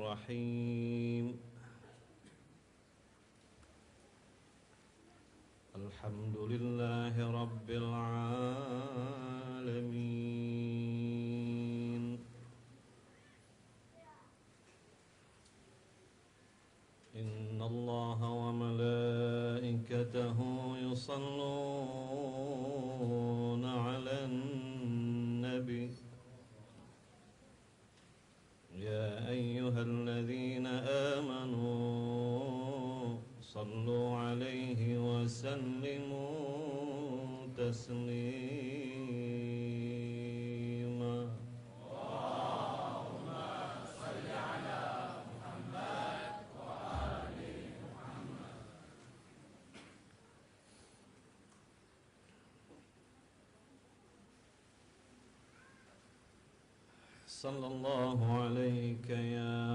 الرحيم الحمد لله رب العالمين إن الله وملائكته يصلون على النبي يا أيها الذين آمنوا صلوا عليه وسلموا تسليما اللهم صل على محمد وآل محمد صلى الله عليك يا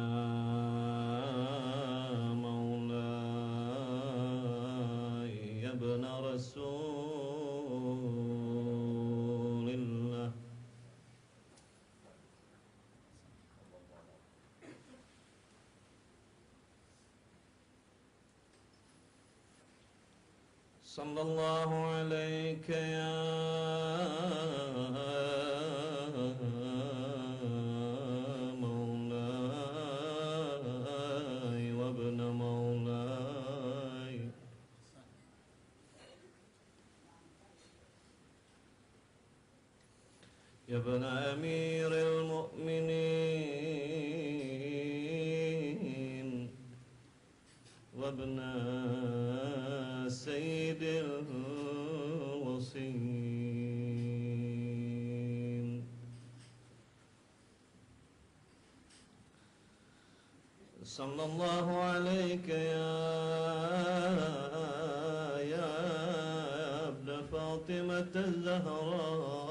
مولاي يا ابن رسول الله صلى الله عليك يا يا ابن أمير المؤمنين وابن سيد الوصيين صلى الله عليك يا ابن فاطمة الزهراء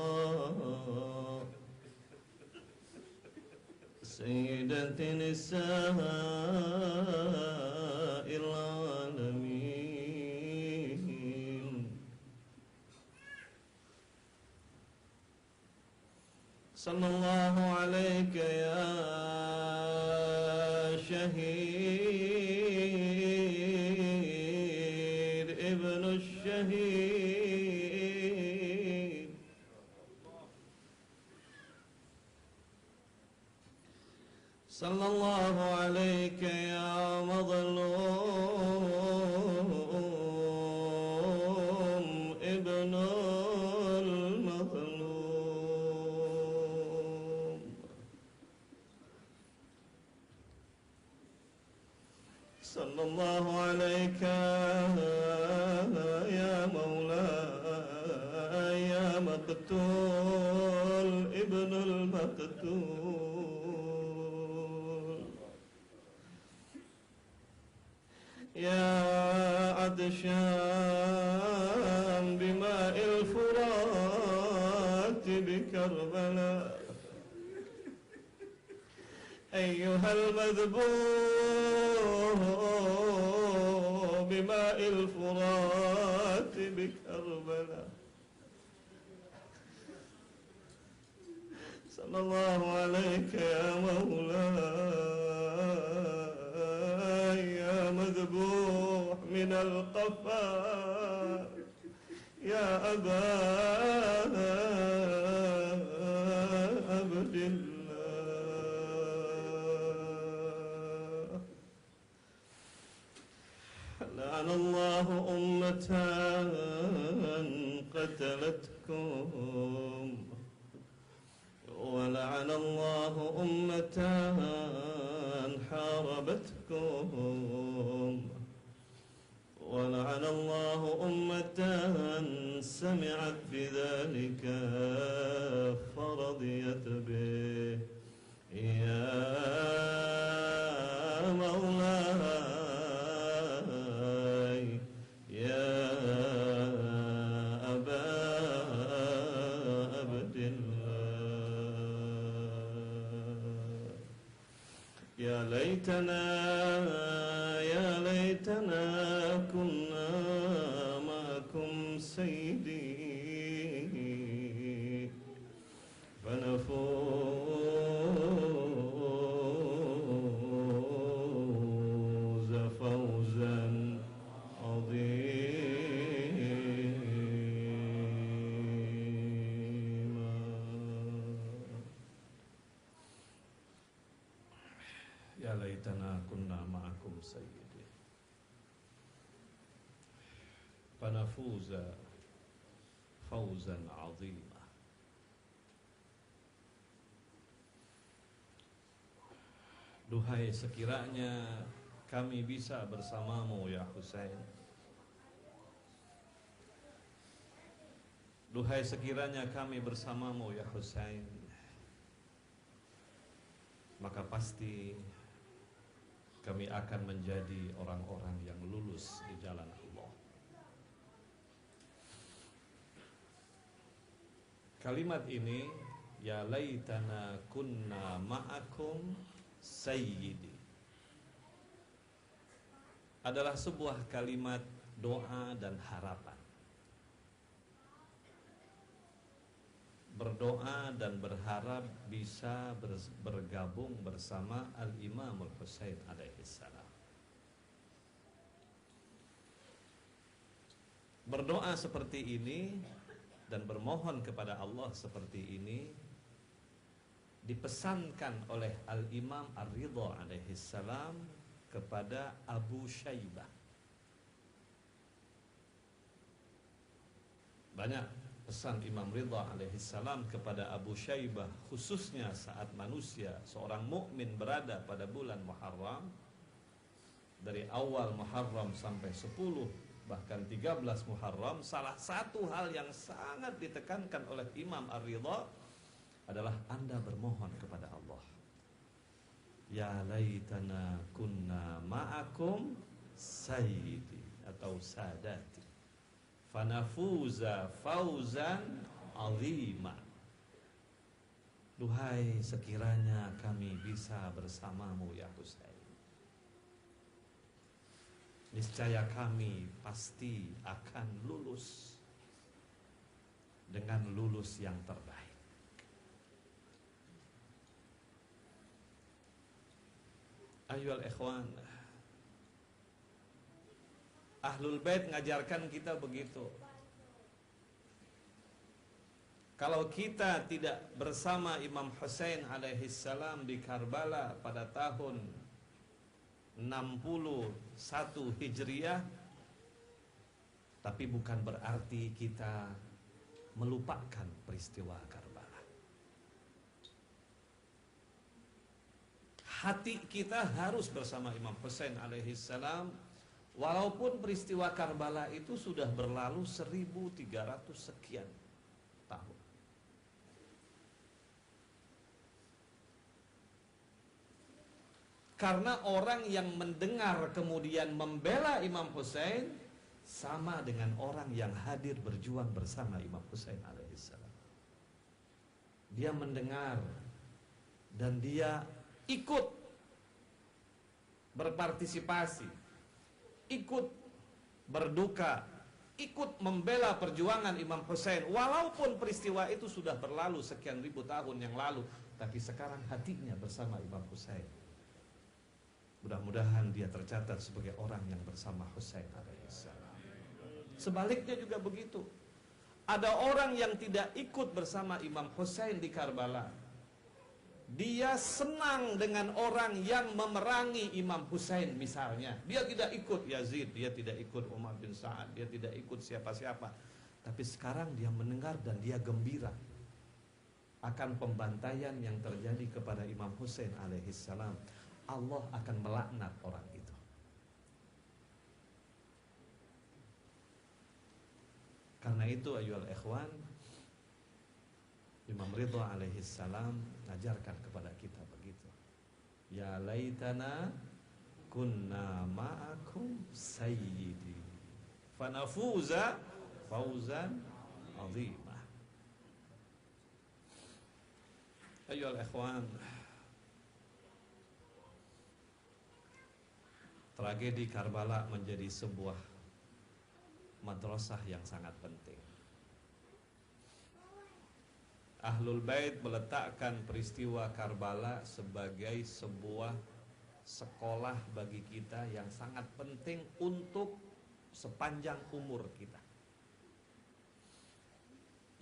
سيدة نساء العالمين صلى الله عليك يا شهيد ابن الشهيد صلى الله عليك يا مظلوم ابن المظلوم صلى الله عليك يا مولاي يا مقتول ابن المقتول يا عطشان بماء الفرات بكربلاء أيها المذبوح بماء الفرات بكربلاء صلى الله عليك يا مولاي يا مذبوح من القفا يا أبا عبد الله لعن الله أمة قتلتكم ولعن الله أمة حاربتكم ولعن الله أمة سمعت بذلك فرضيت به يا مولاي يا أبا عبد الله يا ليتنا كنا معكم سيدي فنفوز sayyidi fanafuza fawzan 'azima. Duhai sekiranya kami bisa bersamamu ya Husain. Duhai sekiranya kami bersamamu ya Husain, maka pasti kami akan menjadi orang-orang yang lulus di jalan Allah. Kalimat ini, ya laitana kunna ma'akum sayyidi, adalah sebuah kalimat doa dan harapan. Berdoa dan berharap bisa bergabung bersama Al-Imamul Husain alaihissalam. Berdoa seperti ini dan bermohon kepada Allah seperti ini dipesankan oleh Al-Imam Ar-Ridha alaihissalam kepada Abu Syaibah. Banyak pesan Imam Ridha alaihissalam kepada Abu Syaibah, khususnya saat manusia seorang mukmin berada pada bulan Muharram, dari awal Muharram sampai 10 bahkan 13 Muharram. Salah satu hal yang sangat ditekankan oleh Imam Ar-Ridha adalah Anda bermohon kepada Allah, ya laitana kunna ma'akum sayyidi atau sadati fanafuza fauzan 'azima. Duhai sekiranya kami bisa bersamamu ya Husain, niscaya kami pasti akan lulus dengan lulus yang terbaik. Ayyuhal ikhwan, Ahlul Bait ngajarkan kita begitu. Kalau kita tidak bersama Imam Husain alaihissalam di Karbala pada tahun 61 Hijriah, tapi bukan berarti kita melupakan peristiwa Karbala. Hati kita harus bersama Imam Husain alaihissalam, walaupun peristiwa Karbala itu sudah berlalu 1300 sekian tahun. Karena orang yang mendengar kemudian membela Imam Husain sama dengan orang yang hadir berjuang bersama Imam Husain alaihissalam. Dia mendengar dan dia ikut berpartisipasi, ikut berduka, ikut membela perjuangan Imam Husain. Walaupun peristiwa itu sudah berlalu sekian ribu tahun yang lalu, tapi sekarang hatinya bersama Imam Husain. Mudah-mudahan dia tercatat sebagai orang yang bersama Husain alaihissalam. Sebaliknya juga begitu. Ada orang yang tidak ikut bersama Imam Husain di Karbala. Dia senang dengan orang yang memerangi Imam Husain misalnya. Dia tidak ikut Yazid, dia tidak ikut Umar bin Sa'ad, dia tidak ikut siapa-siapa. Tapi sekarang dia mendengar dan dia gembira akan pembantaian yang terjadi kepada Imam Husain alaihissalam. Allah akan melaknat orang itu. Karena itu ayyuhal ikhwan, Imam Ridha alaihissalam ngajarkan kepada kita begitu. Ya laitana kunna ma'akum sayyidi fanafuza fawzan 'azima. Ayyuhal ikhwan, tragedi Karbala menjadi sebuah madrasah yang sangat penting. Ahlul Bait meletakkan peristiwa Karbala sebagai sebuah sekolah bagi kita yang sangat penting untuk sepanjang umur kita.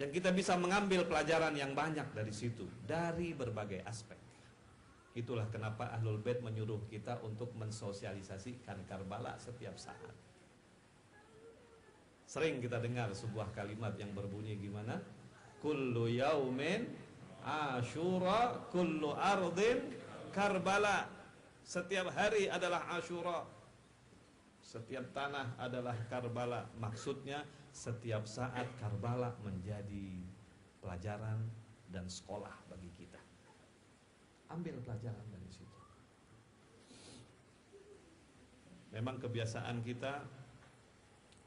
Yang kita bisa mengambil pelajaran yang banyak dari situ, dari berbagai aspek. Itulah kenapa Ahlul Bait menyuruh kita untuk mensosialisasikan Karbala setiap saat. Sering kita dengar sebuah kalimat yang berbunyi gimana? Kullu yaumin Asyura, kullu ardin Karbala. Setiap hari adalah Asyura, setiap tanah adalah Karbala. Maksudnya setiap saat Karbala menjadi pelajaran dan sekolah bagi kita. Ambil pelajaran dari situ. Memang kebiasaan kita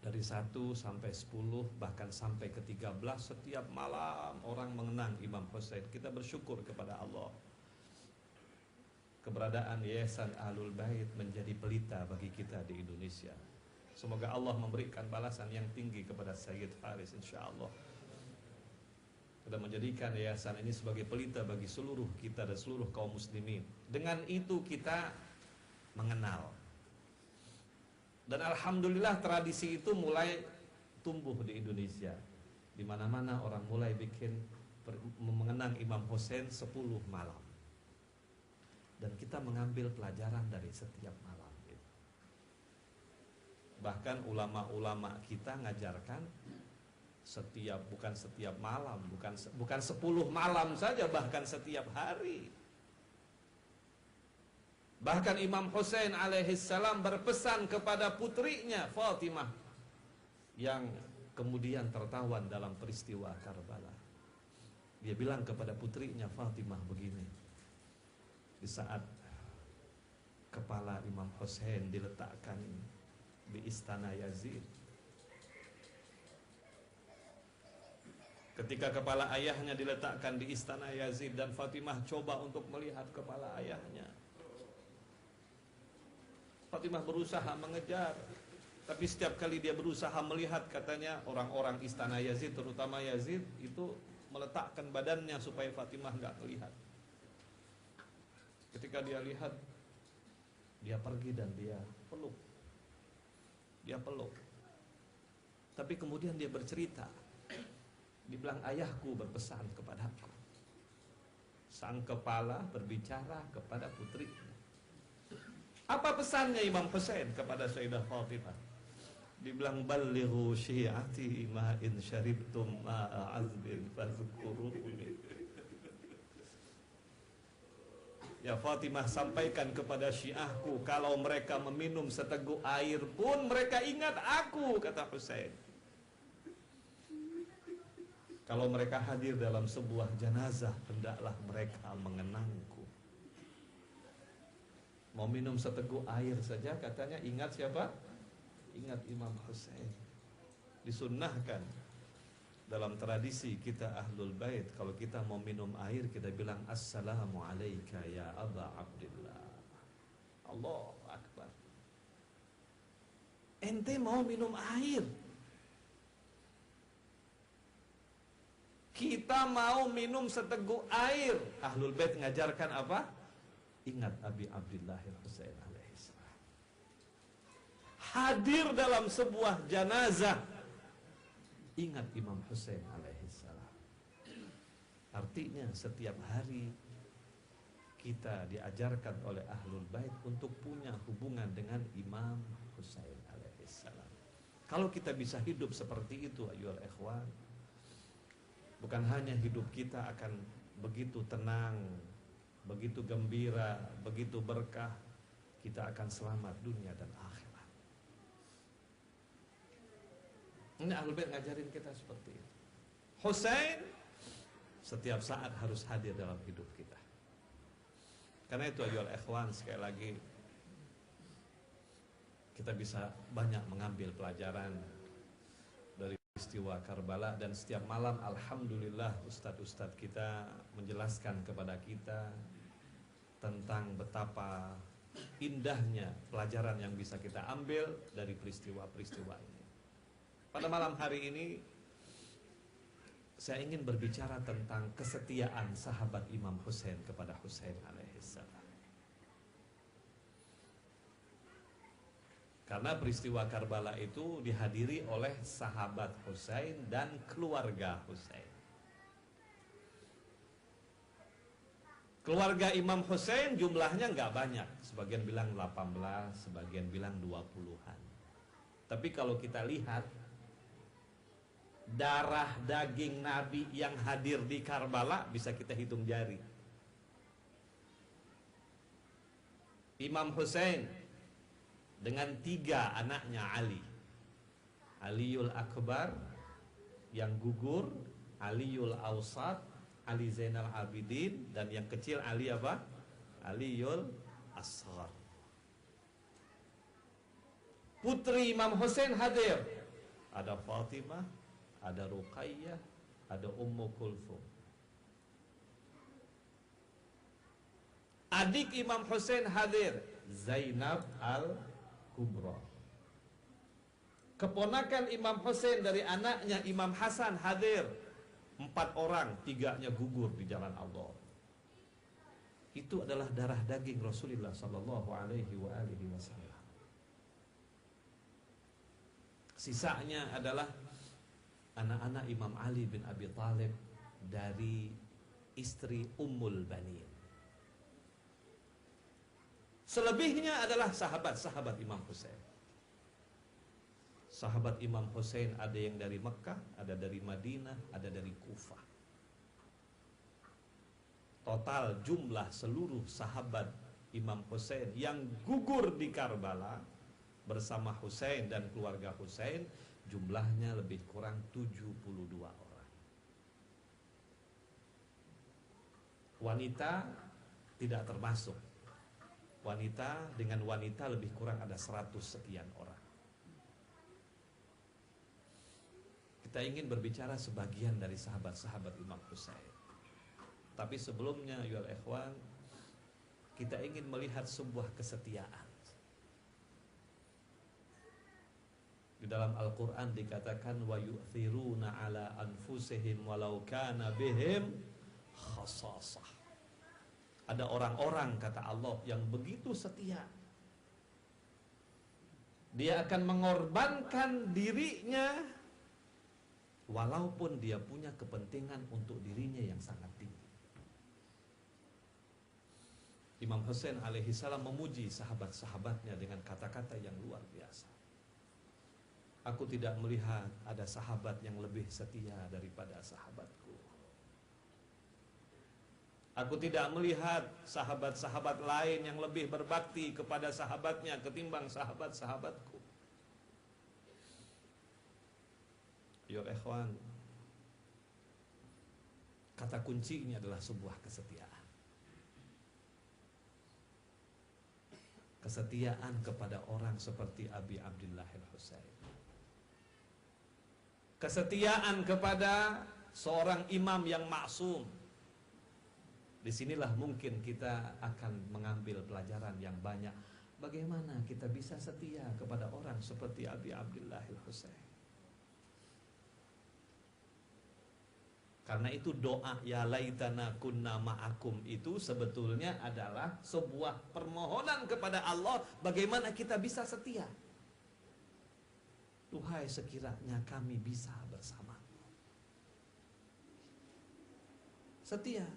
dari 1 sampai 10 bahkan sampai ke 13 setiap malam orang mengenang Imam Husain. Kita bersyukur kepada Allah. Keberadaan Yayasan Ahlul Bait menjadi pelita bagi kita di Indonesia. Semoga Allah memberikan balasan yang tinggi kepada Sayyid Faris insyaallah. Kita menjadikan yayasan ini sebagai pelita bagi seluruh kita dan seluruh kaum muslimin. Dengan itu kita mengenal. Dan alhamdulillah tradisi itu mulai tumbuh di Indonesia. Di mana-mana orang mulai bikin mengenang Imam Husain 10 malam. Dan kita mengambil pelajaran dari setiap malam gitu. Bahkan ulama-ulama kita ngajarkan bukan setiap malam, bukan 10 malam saja, bahkan setiap hari. Bahkan Imam Husain alaihissalam berpesan kepada putrinya Fatimah yang kemudian tertawan dalam peristiwa Karbala. Dia bilang kepada putrinya Fatimah begini, di saat kepala Imam Husain diletakkan di istana Yazid, ketika kepala ayahnya diletakkan di istana Yazid dan Fatimah coba untuk melihat kepala ayahnya, Fatimah berusaha mengejar, tapi setiap kali dia berusaha melihat, katanya orang-orang istana Yazid, terutama Yazid, itu meletakkan badannya supaya Fatimah nggak melihat. Ketika dia lihat, dia pergi dan dia peluk. Dia peluk. Tapi kemudian dia bercerita. Dibilang, ayahku berpesan kepadaku. Sang kepala berbicara kepada putrinya. Apa pesannya Imam Husain kepada Sayyidah Fatimah? Dibilang, ballighu syi'ati ma in syaribtum ma'a azbin fazkuruni. Ya Fatimah, sampaikan kepada syiahku, kalau mereka meminum seteguk air pun mereka ingat aku, kata Husain. Kalau mereka hadir dalam sebuah jenazah, hendaklah mereka mengenangku. Mau minum seteguk air saja, katanya ingat siapa? Ingat Imam Husain. Disunnahkan dalam tradisi kita Ahlul Bait, kalau kita mau minum air, kita bilang assalamu alayka ya Aba Abdillah. Allahu Akbar. Ente mau minum air, kita mau minum seteguk air, Ahlul Bait ngajarkan apa? Ingat Abi Abdillah Husain alaihissalam. Hadir dalam sebuah jenazah, ingat Imam Husain alaihissalam. Artinya setiap hari kita diajarkan oleh Ahlul Bait untuk punya hubungan dengan Imam Husain alaihissalam. Kalau kita bisa hidup seperti itu, ayyuhal ikhwan, bukan hanya hidup kita akan begitu tenang, begitu gembira, begitu berkah, kita akan selamat dunia dan akhirat. Ini Ahlul Bait ngajarin kita seperti itu. Husain setiap saat harus hadir dalam hidup kita. Karena itu ayyuhal ikhwan, sekali lagi kita bisa banyak mengambil pelajaran dari peristiwa Karbala. Dan setiap malam alhamdulillah ustadz-ustadz kita menjelaskan kepada kita tentang betapa indahnya pelajaran yang bisa kita ambil dari peristiwa-peristiwa ini. Pada malam hari ini saya ingin berbicara tentang kesetiaan sahabat Imam Husain kepada Husain alaihissalam. Karena peristiwa Karbala itu dihadiri oleh sahabat Husain dan keluarga Husain. Keluarga Imam Hussein jumlahnya nggak banyak. Sebagian bilang 18, sebagian bilang 20-an. Tapi kalau kita lihat darah daging Nabi yang hadir di Karbala bisa kita hitung jari. Imam Hussein dengan 3 anaknya Ali. Aliul Akbar yang gugur, Aliul Awsat, Ali Zainal Abidin, dan yang kecil Ali apa? Aliul Asghar. Putri Imam Hussein hadir. Ada Fatimah, ada Ruqayyah, ada Ummu Kulthum. Adik Imam Hussein hadir, Zainab Al-Kubra. Keponakan Imam Hussein dari anaknya Imam Hasan hadir. 4 orang, 3-nya gugur di jalan Allah. Itu adalah darah daging Rasulullah sallallahu alaihi wasallam. Sisanya adalah anak-anak Imam Ali bin Abi Thalib dari istri Ummul Banin. Selebihnya adalah sahabat-sahabat Imam Hussein. Sahabat Imam Hussein ada yang dari Mekah, ada dari Madinah, ada dari Kufah. Total jumlah seluruh sahabat Imam Hussein yang gugur di Karbala bersama Hussein dan keluarga Hussein jumlahnya lebih kurang 72 orang. Wanita tidak termasuk. Wanita dengan wanita lebih kurang ada 100 sekian orang. Kita ingin berbicara sebagian dari sahabat-sahabat Imam Hussein. Tapi sebelumnya ya ikhwan, kita ingin melihat sebuah kesetiaan. Di dalam Al-Qur'an dikatakan wa yu'thiruna ala anfusihim walau kana bihim khasasah. Ada orang-orang kata Allah yang begitu setia. Dia akan mengorbankan dirinya walaupun dia punya kepentingan untuk dirinya yang sangat tinggi. Imam Hussein alaihi salam memuji sahabat-sahabatnya dengan kata-kata yang luar biasa. Aku tidak melihat ada sahabat yang lebih setia daripada sahabatku. Aku tidak melihat sahabat-sahabat lain yang lebih berbakti kepada sahabatnya ketimbang sahabat-sahabatku. Yo ikhwan, kata kuncinya adalah sebuah kesetiaan. Kesetiaan kepada orang seperti Abi Abdillah al-Husain. Kesetiaan kepada seorang imam yang maksum. Disinilah mungkin kita akan mengambil pelajaran yang banyak. Bagaimana kita bisa setia kepada orang seperti Abi Abdillah al-Husain. Karena itu doa ya laitana kunna ma'akum itu sebetulnya adalah sebuah permohonan kepada Allah bagaimana kita bisa setia. Tuhai sekiranya kami bisa bersama. Setia.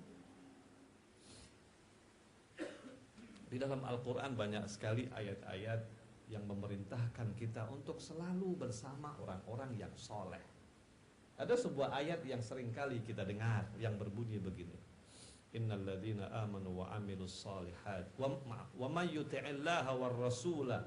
Di dalam Al-Quran banyak sekali ayat-ayat yang memerintahkan kita untuk selalu bersama orang-orang yang soleh. Ada sebuah ayat yang sering kali kita dengar yang berbunyi begini. Innal ladzina amanu wa amilus solihat wa may yuti'illaha war rasula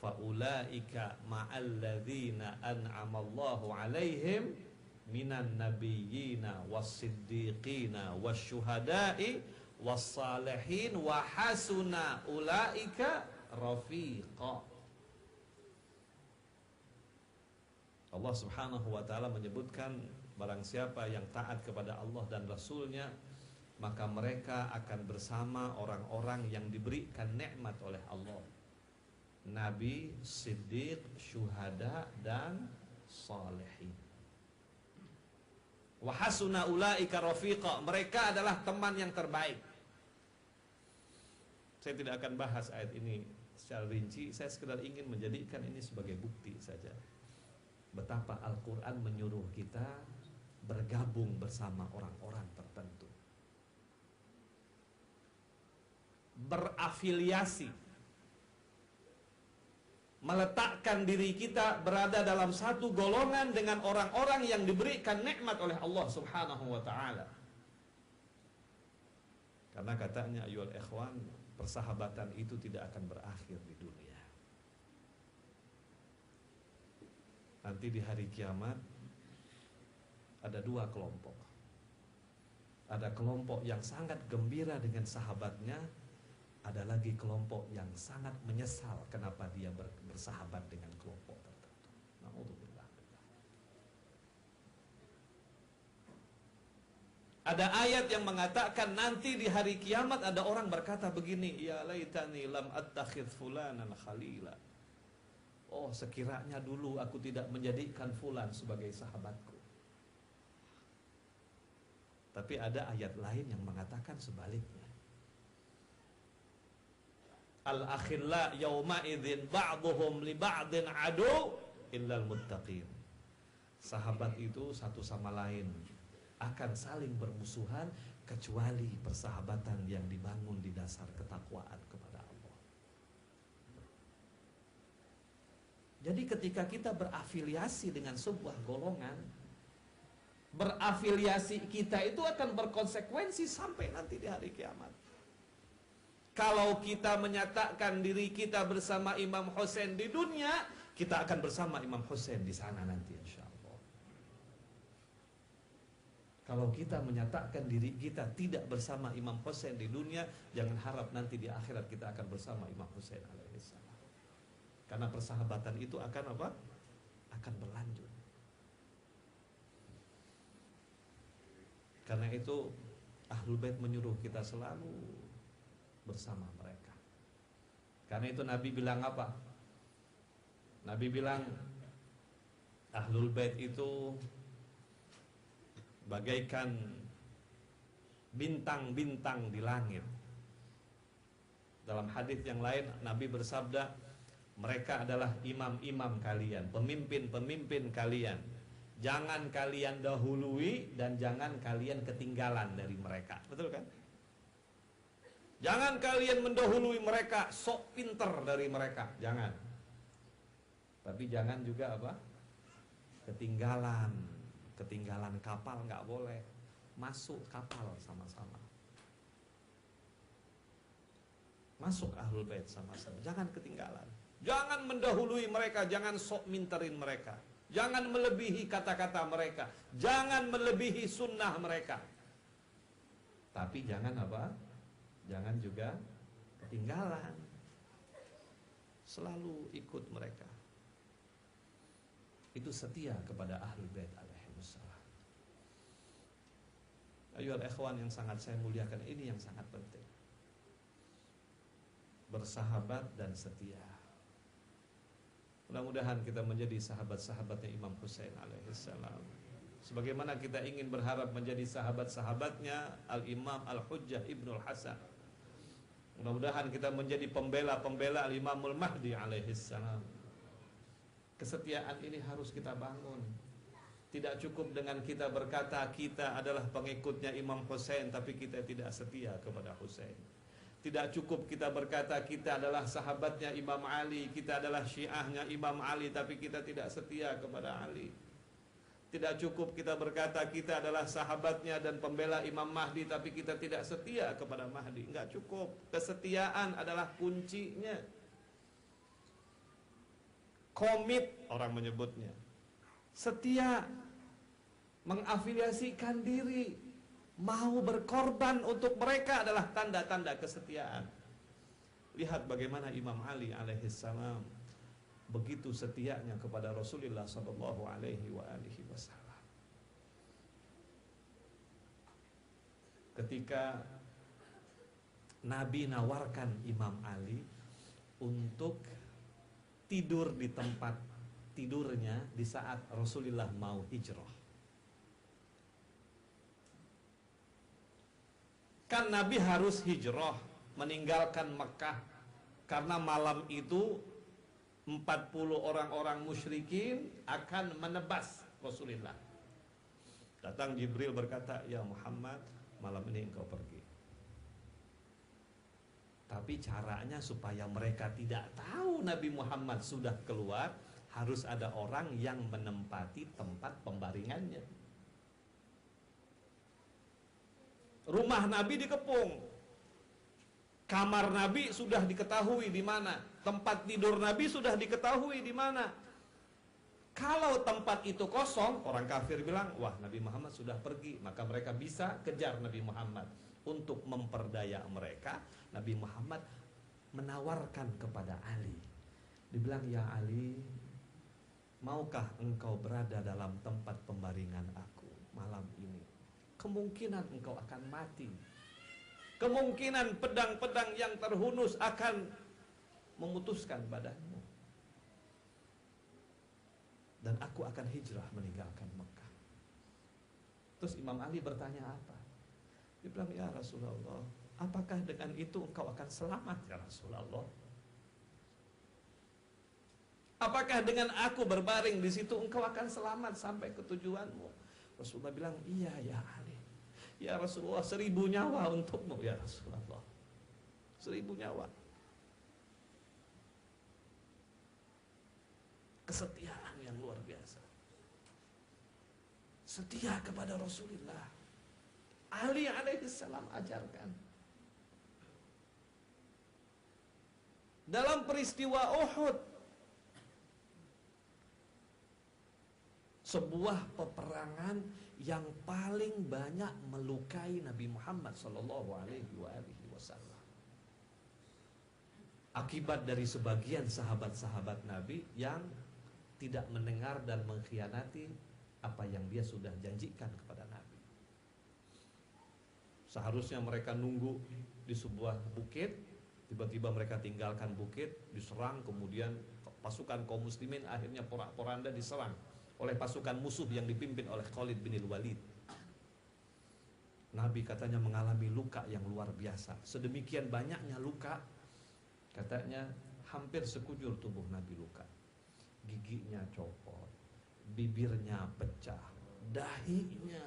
fa ulaika ma'al ladzina an'amallahu 'alaihim minan nabiyyina was-siddiqina wasyuhada'i was-salihin wa hasuna ulaika rafiqa. Allah subhanahu wa ta'ala menyebutkan barang siapa yang taat kepada Allah dan Rasulnya maka mereka akan bersama orang-orang yang diberikan nikmat oleh Allah. Nabi, Siddiq, Syuhada dan Salihin. Wa hasuna ulaika rafiqa. Mereka adalah teman yang terbaik. Saya tidak akan bahas ayat ini secara rinci. Saya sekedar ingin menjadikan ini sebagai bukti saja. Betapa Al-Quran menyuruh kita bergabung bersama orang-orang tertentu. berafiliasi, meletakkan diri kita berada dalam satu golongan dengan orang-orang yang diberikan nikmat oleh Allah Subhanahu wa taala. Karena katanya ayyuhal ikhwan, persahabatan itu tidak akan berakhir di dunia. Nanti di hari kiamat ada dua kelompok. Ada kelompok yang sangat gembira dengan sahabatnya, ada lagi kelompok yang sangat menyesal kenapa dia bersahabat dengan kelompok tertentu. Na'udzubillah. Ada ayat yang mengatakan nanti di hari kiamat ada orang berkata begini, ya laitani lam attakhidh fulanan khalila. Oh, sekiranya dulu aku tidak menjadikan fulan sebagai sahabatku. Tapi ada ayat lain yang mengatakan sebaliknya. Al-akhilla yawma idzin ba'dhum li ba'din adu illal muttaqin. Sahabat itu satu sama lain akan saling bermusuhan kecuali persahabatan yang dibangun di dasar ketakwaan kepada Allah. Jadi ketika kita berafiliasi dengan sebuah golongan, berafiliasi kita itu akan berkonsekuensi sampai nanti di hari kiamat. Kalau kita menyatakan diri kita bersama Imam Hussein di dunia, kita akan bersama Imam Hussein di sana nanti insya Allah. Kalau kita menyatakan diri kita tidak bersama Imam Hussein di dunia, jangan harap nanti di akhirat kita akan bersama Imam Hussein alaihissalam. Karena persahabatan itu akan apa? Akan berlanjut. Karena itu Ahlul Bait menyuruh kita selalu bersama mereka. Karena itu Nabi bilang apa? Nabi bilang Ahlul Bait itu bagaikan bintang-bintang di langit. Dalam hadis yang lain Nabi bersabda, mereka adalah imam-imam kalian, pemimpin-pemimpin kalian. Jangan kalian dahului dan jangan kalian ketinggalan dari mereka. Betul kan? Jangan kalian mendahului mereka, sok pinter dari mereka. Jangan. Tapi jangan juga apa? Ketinggalan. Ketinggalan kapal nggak boleh. Masuk kapal sama-sama. Masuk Ahlul Bait sama-sama. Jangan ketinggalan. Jangan mendahului mereka, jangan sok minterin mereka. Jangan melebihi kata-kata mereka. Jangan melebihi sunnah mereka. Tapi jangan apa? Jangan juga ketinggalan. Selalu ikut mereka. Itu setia kepada Ahlul Bait alaihimussalam. Ayolah ikhwan yang sangat saya muliakan, ini yang sangat penting. Bersahabat dan setia. Mudah-mudahan kita menjadi sahabat-sahabatnya Imam Hussein alaihissalam. Sebagaimana kita ingin berharap menjadi sahabat-sahabatnya Al-Imam Al-Hujjah Ibnul Hasan. Mudah-mudahan kita menjadi pembela-pembela Al-Imamul Mahdi alaihissalam. Kesetiaan ini harus kita bangun. Tidak cukup dengan kita berkata kita adalah pengikutnya Imam Hussein, tapi kita tidak setia kepada Hussein. Tidak cukup kita berkata kita adalah sahabatnya Imam Ali, kita adalah syiahnya Imam Ali, tapi kita tidak setia kepada Ali. Tidak cukup kita berkata kita adalah sahabatnya dan pembela Imam Mahdi, tapi kita tidak setia kepada Mahdi. Enggak cukup. Kesetiaan adalah kuncinya. Komit orang menyebutnya. Setia, mengafiliasikan diri, mau berkorban untuk mereka adalah tanda-tanda kesetiaan. Lihat bagaimana Imam Ali alaihissalam begitu setianya kepada Rasulullah sallallahu alaihi wasallam. Ketika Nabi nawarkan Imam Ali untuk tidur di tempat tidurnya di saat Rasulullah mau hijrah. Kan Nabi harus hijrah, meninggalkan Mekah, karena malam itu 40 orang-orang musyrikin akan menebas Rasulullah. Datang Jibril berkata, ya Muhammad, malam ini engkau pergi. Tapi caranya supaya mereka tidak tahu Nabi Muhammad sudah keluar, harus ada orang yang menempati tempat pembaringannya. Rumah Nabi dikepung, kamar Nabi sudah diketahui di mana, tempat tidur Nabi sudah diketahui di mana. Kalau tempat itu kosong, orang kafir bilang, wah Nabi Muhammad sudah pergi, maka mereka bisa kejar Nabi Muhammad. Untuk memperdaya mereka, Nabi Muhammad menawarkan kepada Ali. Dibilang, ya Ali, maukah engkau berada dalam tempat pembaringan aku malam ini? Kemungkinan engkau akan mati. Kemungkinan pedang-pedang yang terhunus akan memutuskan badanmu. Dan aku akan hijrah meninggalkan Mekah. Terus Imam Ali bertanya apa? Dia bilang, ya Rasulullah, apakah dengan itu engkau akan selamat ya Rasulullah? Apakah dengan aku berbaring di situ engkau akan selamat sampai ke tujuanmu? Rasulullah bilang, iya ya Ali. Ya Rasulullah, 1000 nyawa untukmu ya Rasulullah. 1000 nyawa. Kesetiaan yang luar biasa. Setia kepada Rasulullah. Ali alaihissalam ajarkan. Dalam peristiwa Uhud, sebuah peperangan yang paling banyak melukai Nabi Muhammad SAW. Akibat dari sebagian sahabat-sahabat Nabi yang tidak mendengar dan mengkhianati apa yang dia sudah janjikan kepada Nabi. Seharusnya mereka nunggu di sebuah bukit, tiba-tiba mereka tinggalkan bukit, diserang, kemudian pasukan kaum muslimin akhirnya porak-poranda diserang oleh pasukan musuh yang dipimpin oleh Khalid bin Walid. Nabi katanya mengalami luka yang luar biasa. Sedemikian banyaknya luka, katanya hampir sekujur tubuh Nabi luka. Giginya copot, bibirnya pecah, dahinya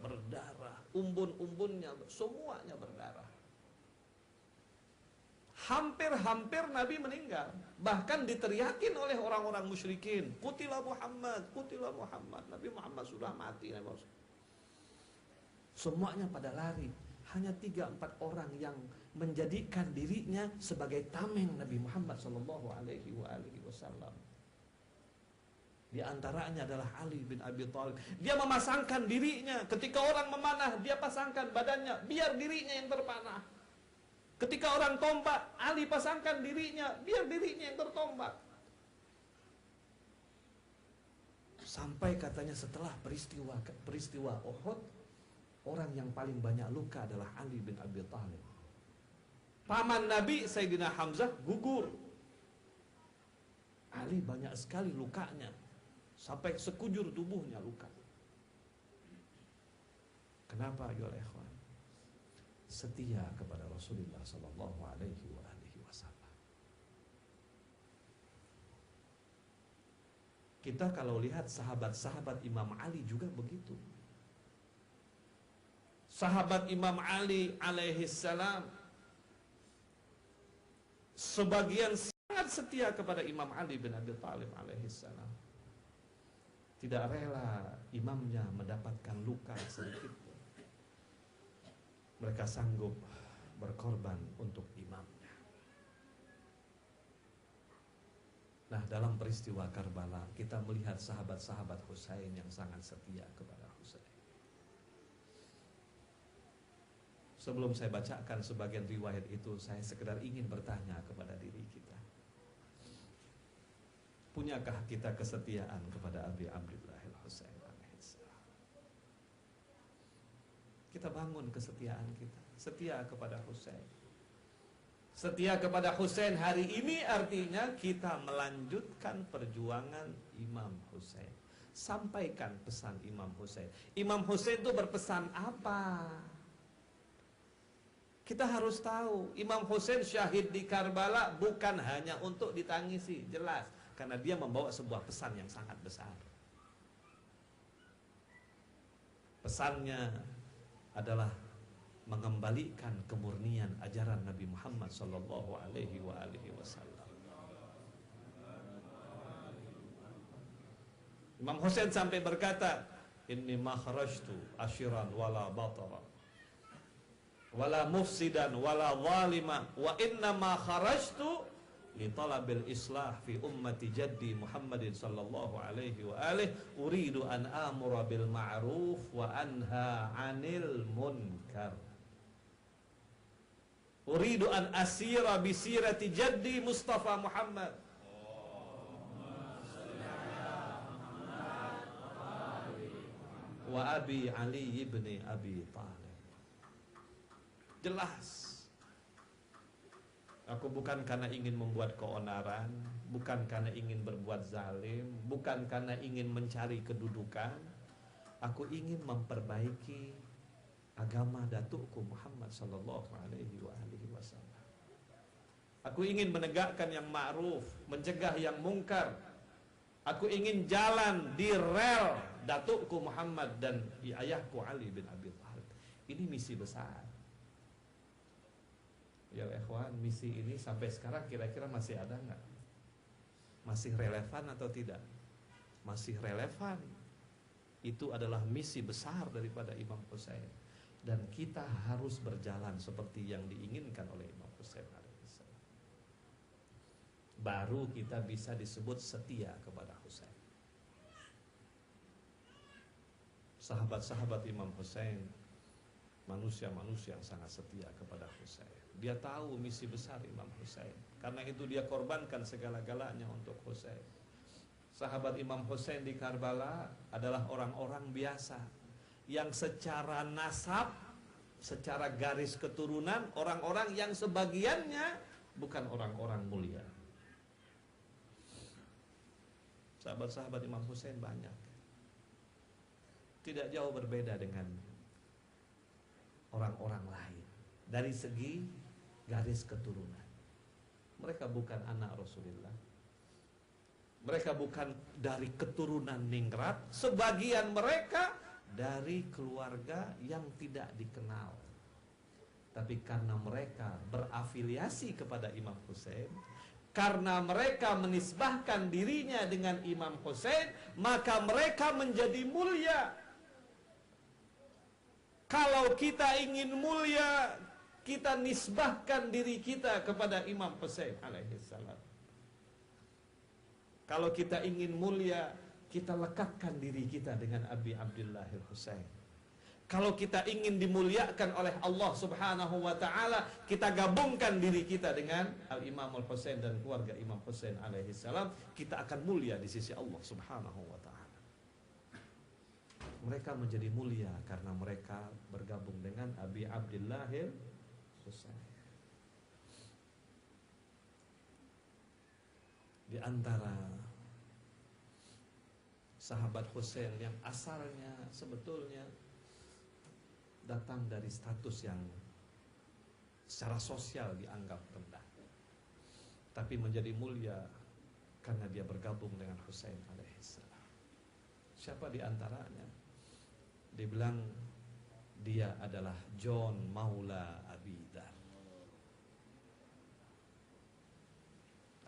berdarah, umbun-umbunnya semuanya berdarah. Hampir-hampir Nabi meninggal. Bahkan diteriakin oleh orang-orang musyrikin, Qutila Muhammad, Qutila Muhammad. Nabi Muhammad sudah mati. Semuanya pada lari. Hanya 3-4 orang yang menjadikan dirinya sebagai tameng Nabi Muhammad SAW. Di antaranya adalah Ali bin Abi Thalib. Dia memasangkan dirinya. Ketika orang memanah, dia pasangkan badannya biar dirinya yang terpanah. Ketika orang tombak, Ali pasangkan dirinya biar dirinya yang tertombak. Sampai katanya setelah peristiwa Uhud, orang yang paling banyak luka adalah Ali bin Abi Thalib. Paman Nabi Sayyidina Hamzah gugur. Ali banyak sekali lukanya, sampai sekujur tubuhnya luka. Kenapa ya ikhwan? Setia kepada Rasulullah sallallahu alaihi wasallam. Kita kalau lihat sahabat-sahabat Imam Ali juga begitu. Sahabat Imam Ali alaihi salam sebagian sangat setia kepada Imam Ali bin Abi Thalib alaihi salam. Tidak rela imamnya mendapatkan luka sedikit. Mereka sanggup berkorban untuk imamnya. Nah, dalam peristiwa Karbala kita melihat sahabat-sahabat Husain yang sangat setia kepada Husain. Sebelum saya bacakan sebagian riwayat itu, saya sekedar ingin bertanya kepada diri kita. Punyakah kita kesetiaan kepada Abi Abdillah al-Husain alaihissalam? Kita bangun kesetiaan kita. Setia kepada Husain. Setia kepada Husain hari ini artinya kita melanjutkan perjuangan Imam Husain. Sampaikan pesan Imam Husain. Imam Husain itu berpesan apa? Kita harus tahu, Imam Husain syahid di Karbala bukan hanya untuk ditangisi, jelas. Karena dia membawa sebuah pesan yang sangat besar. Pesannya adalah mengembalikan kemurnian ajaran Nabi Muhammad sallallahu alaihi wasallam. Imam Husain sampai berkata, inni ma kharajtu ashiran wala batara wala mufsidan wala zalima wa inna ma kharajtu li talabil islah fi ummati jaddi Muhammadin sallallahu alaihi wa alihi uridu an amura bil ma'ruf wa anha 'anil munkar. Uridu an asira bi sirati jaddi Mustafa Muhammad. Wa abi Ali ibni Abi Talib. Jelas. Aku bukan karena ingin membuat keonaran, bukan karena ingin berbuat zalim, bukan karena ingin mencari kedudukan. Aku ingin memperbaiki agama datukku Muhammad sallallahu alaihi wasallam. Aku ingin menegakkan yang ma'ruf, mencegah yang mungkar. Aku ingin jalan di rel datukku Muhammad dan ayahku Ali bin Abi Thalib. Ini misi besar. Ya ikhwan, misi ini sampai sekarang kira-kira masih ada nggak? Masih relevan atau tidak? Masih relevan. Itu adalah misi besar daripada Imam Husain. Dan kita harus berjalan seperti yang diinginkan oleh Imam Husain alaihissalam. Baru kita bisa disebut setia kepada Husain. Sahabat-sahabat Imam Husain, manusia-manusia yang sangat setia kepada Husain. Dia tahu misi besar Imam Husain, karena itu dia korbankan segala-galanya untuk Husain. Sahabat Imam Husain di Karbala adalah orang-orang biasa yang secara nasab, secara garis keturunan, orang-orang yang sebagiannya bukan orang-orang mulia. Sahabat-sahabat Imam Husain banyak, tidak jauh berbeda dengan orang-orang lain dari segi garis keturunan. Mereka bukan anak Rasulullah, mereka bukan dari keturunan ningrat. Sebagian mereka dari keluarga yang tidak dikenal, tapi karena mereka berafiliasi kepada Imam Husain, karena mereka menisbahkan dirinya dengan Imam Husain, maka mereka menjadi mulia. Kalau kita ingin mulia, kita nisbahkan diri kita kepada Imam Husain alaihissalam. Kalau kita ingin mulia, kita lekatkan diri kita dengan Abi Abdullah Husain. Kalau kita ingin dimuliakan oleh Allah subhanahu wa ta'ala, kita gabungkan diri kita dengan Al-Imam Al-Husain dan keluarga Imam Husain alaihissalam. Kita akan mulia di sisi Allah subhanahu wa ta'ala. Mereka menjadi mulia karena mereka bergabung dengan Abi Abdullah Husain. Di antara sahabat Husain yang asalnya sebetulnya datang dari status yang secara sosial dianggap rendah, tapi menjadi mulia karena dia bergabung dengan Husain alaihissalam. Siapa di antaranya? Dibilang dia adalah John Maula Abi Dzar.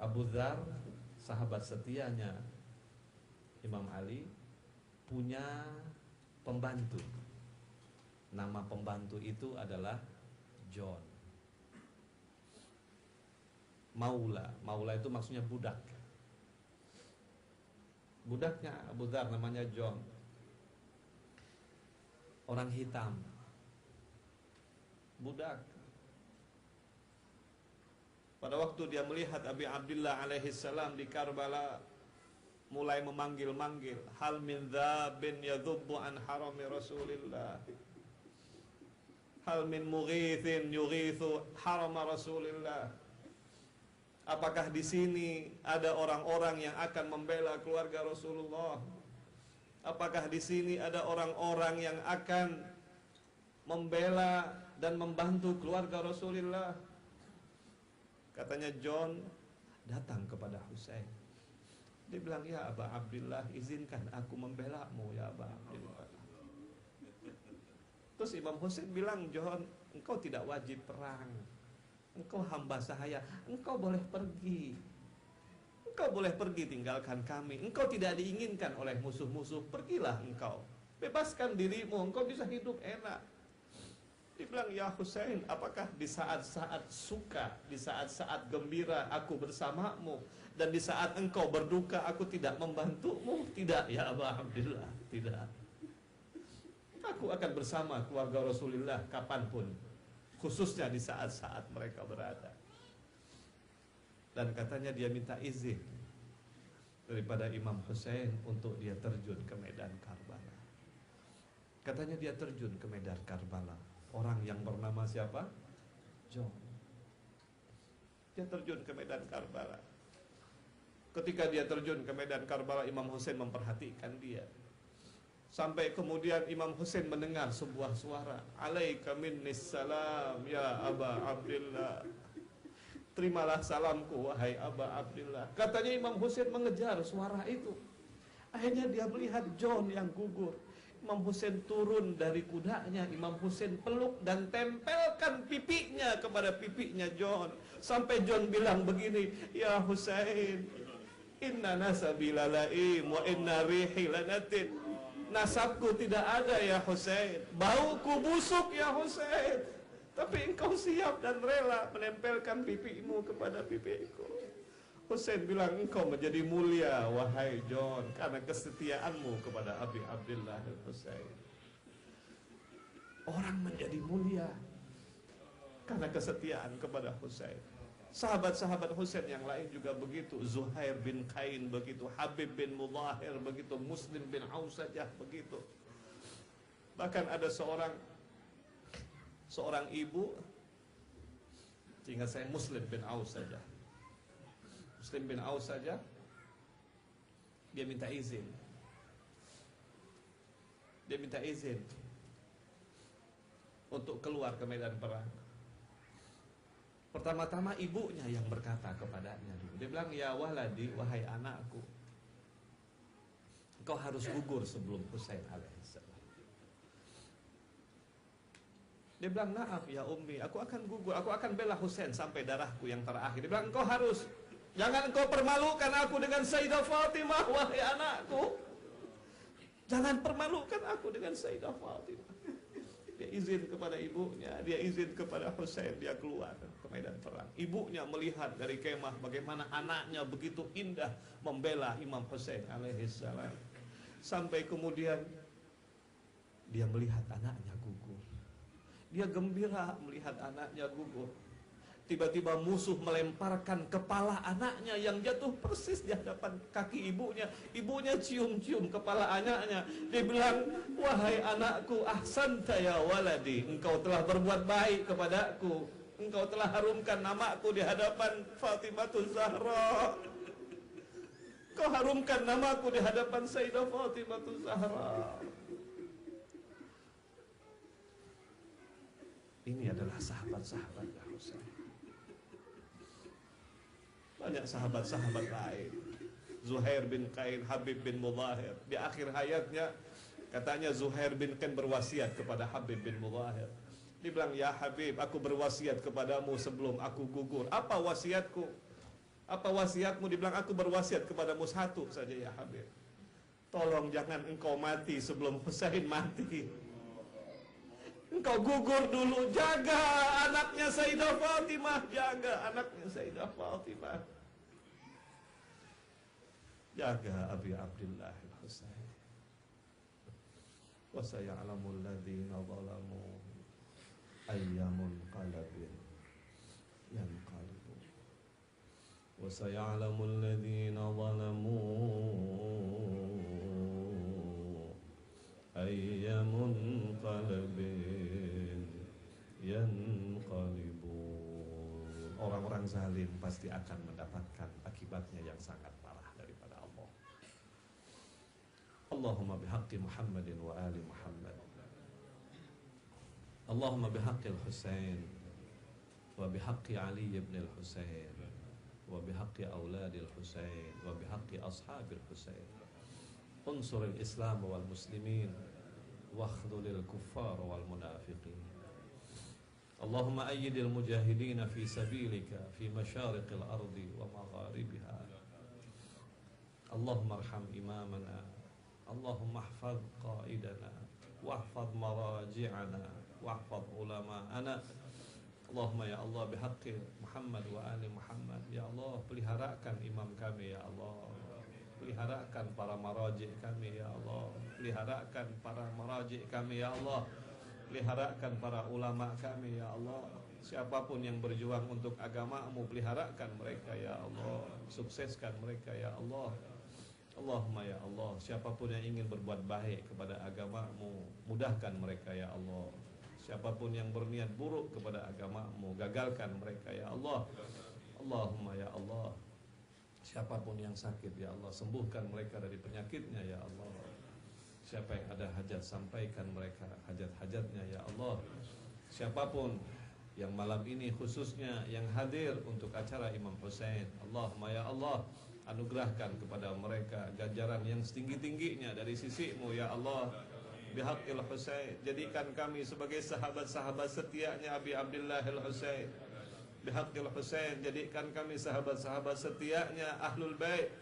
Abu Dzar, sahabat setianya Imam Ali, punya pembantu. Nama pembantu itu adalah John. Maula, Maula itu maksudnya budak. Budaknya Abu Dzar namanya John. Orang hitam, budak. Pada waktu dia melihat Abi Abdullah alaihissalam di Karbala, mulai memanggil-manggil, hal min dzabin yadhubbu an harami Rasulillah, hal min mughithin yughithu harama Rasulillah. Apakah di sini ada orang-orang yang akan membela keluarga Rasulullah? Apakah di sini ada orang-orang yang akan membela dan membantu keluarga Rasulullah? Katanya John datang kepada Husain. Dia bilang, ya Aba Abdullah, izinkan aku membelamu ya Aba Abdullah. Terus Imam Husain bilang, John, engkau tidak wajib perang, engkau hamba sahaya, engkau boleh pergi. Engkau boleh pergi tinggalkan kami. Engkau tidak diinginkan oleh musuh-musuh, pergilah engkau. Bebaskan dirimu, engkau bisa hidup enak. Dibilang, ya Husain, apakah di saat-saat suka, di saat-saat gembira aku bersamamu, dan di saat engkau berduka aku tidak membantumu? Tidak ya Aba Abdillah, tidak. Aku akan bersama keluarga Rasulullah kapanpun, khususnya di saat-saat mereka berada. Dan katanya dia minta izin daripada Imam Husain untuk dia terjun ke medan Karbala. Katanya dia terjun ke medan Karbala. Orang yang bernama siapa? John. Dia terjun ke medan Karbala. Ketika dia terjun ke medan Karbala, Imam Husain memperhatikan dia. Sampai kemudian Imam Husain mendengar sebuah suara, alaika minnis salam ya Aba Abdillah. Terimalah salamku wahai Aba Abdillah. Katanya Imam Husain mengejar suara itu. Akhirnya dia melihat John yang gugur. Imam Husain turun dari kudanya. Imam Husain peluk dan tempelkan pipinya kepada pipinya John. Sampai John bilang begini, ya Husain, inna nasabi lalaim wa inna rihi lanatin. Nasabku tidak ada ya Husain, bauku busuk ya Husain, tapi engkau siap dan rela menempelkan pipimu kepada pipiku. Husain bilang, engkau menjadi mulia wahai John karena kesetiaanmu kepada Abi Abdillah Husain. Orang menjadi mulia karena kesetiaan kepada Husain. Sahabat-sahabat Husain yang lain juga begitu. Zuhair bin Qain begitu, Habib bin Mudahir begitu, Muslim bin Ausajah begitu. Bahkan ada seorang ibu, sehingga saya Muslim bin Ausajah. Muslim bin Ausajah, dia minta izin. Dia minta izin untuk keluar ke medan perang. Pertama-tama ibunya yang berkata kepadanya dulu. Dia bilang, ya waladi, wahai anakku, engkau harus gugur sebelum Husain alaihissalam. Dia bilang, naaf ya ummi, aku akan gugur, aku akan bela Husain sampai darahku yang terakhir. Dia bilang, engkau harus, jangan engkau permalukan aku dengan Sayyidah Fatimah, wahai anakku. Jangan permalukan aku dengan Sayyidah Fatimah. Dia izin kepada ibunya, dia izin kepada Husain, dia keluar ke medan perang. Ibunya melihat dari kemah bagaimana anaknya begitu indah membela Imam Husain alaihissalam. Sampai kemudian dia melihat anaknya gugur. Dia gembira melihat anaknya gugur. Tiba-tiba musuh melemparkan kepala anaknya yang jatuh persis di hadapan kaki ibunya. Ibunya cium-cium kepala anaknya. Dia bilang, wahai anakku, ahsanta ya waladi, engkau telah berbuat baik kepadaku. Engkau telah harumkan namaku di hadapan Fatimatul Zahra. Kau harumkan namaku di hadapan Sayyidah Fatimatul Zahra. Ini adalah sahabat-sahabat Husain. Banyak sahabat-sahabat lain, Zuhair bin Qain, Habib bin Mudahir. Di akhir hayatnya katanya Zuhair bin Qain berwasiat kepada Habib bin Mudahir. Dia bilang, ya Habib, aku berwasiat kepadamu sebelum aku gugur. Apa wasiatku? Apa wasiatmu? Dia bilang, aku berwasiat kepadamu satu saja ya Habib, tolong jangan engkau mati sebelum Husain mati. Engkau gugur dulu, jaga anaknya Sayyidah Fatimah, jaga anaknya Sayyidah Fatimah, jaga Abi Abdillah Husain. Wa saya'lamul ladzina zalamu ayyamul qalbin yanqalibun. Wa saya'lamul ladzina zalamu ayyamun qalbin yanqalibun. Orang-orang zalim pasti akan mendapatkan akibatnya yang sangat parah daripada Allah. Allahumma bihaqqi Muhammadin wa ali Muhammad. Allahumma bihaqqi al-Husain wa bihaqqi Ali ibn al-Husain wa bihaqqi awladi al-Husain wa bihaqqi ashabi al-Husain. Unsur al-Islam wal muslimin wakhdhulil kuffar wal munafiqin. Allahumma ayyidil mujahidina fi sabilika fi masyariqil ardi wa magharibiha. Allahumma arham imamana, Allahumma ahfaz qaidana, wahfaz maraji'ana, wahfaz ulama'ana. Allahumma ya Allah bihaqqi Muhammad wa ali Muhammad. Ya Allah, peliharakan imam kami ya Allah. Peliharakan para maraji' kami ya Allah. Peliharakan para maraji' kami ya Allah. Peliharakan para ulama kami ya Allah. Siapapun yang berjuang untuk agama-Mu, peliharakan mereka ya Allah. Sukseskan mereka ya Allah. Allahumma ya Allah, siapapun yang ingin berbuat baik kepada agama-Mu, mudahkan mereka ya Allah. Siapapun yang berniat buruk kepada agama-Mu, gagalkan mereka ya Allah. Allahumma ya Allah, siapapun yang sakit ya Allah, sembuhkan mereka dari penyakitnya ya Allah. Siapa yang ada hajat, sampaikan mereka hajat-hajatnya ya Allah. Siapapun yang malam ini khususnya yang hadir untuk acara Imam Husain, Allahumma ya Allah, anugerahkan kepada mereka ganjaran yang setinggi-tingginya dari sisi-Mu ya Allah. Bihaqqil Husain, jadikan kami sebagai sahabat-sahabat setianya Abi Abdullah al-Husain. Bihaqqil Husain, jadikan kami sahabat-sahabat setianya Ahlul Bait.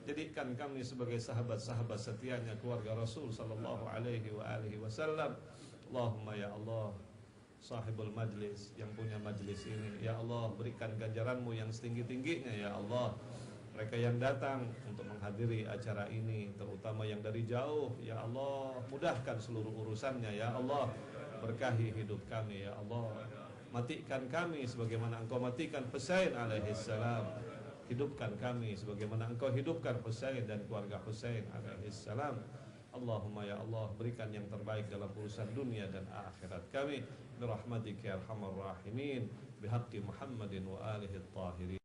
Jadikan kami sebagai sahabat-sahabat setianya keluarga Rasul sallallahu alaihi wa alihi wasallam. Allahumma ya Allah, sahibul majlis, yang punya majlis ini ya Allah, berikan ganjaran-Mu yang setinggi-tingginya ya Allah. Mereka yang datang untuk menghadiri acara ini, terutama yang dari jauh ya Allah, mudahkan seluruh urusannya ya Allah. Berkahi hidup kami ya Allah. Matikan kami sebagaimana Engkau matikan Husain alaihissalam. Hidupkan kami sebagaimana Engkau hidupkan Husain dan keluarga Husain alaihissalam. Allahumma ya Allah, berikan yang terbaik dalam urusan dunia dan akhirat kami. Birahmatika ya arhamar rahimin. Bihaqqi Muhammadin wa alihi at-tahirin.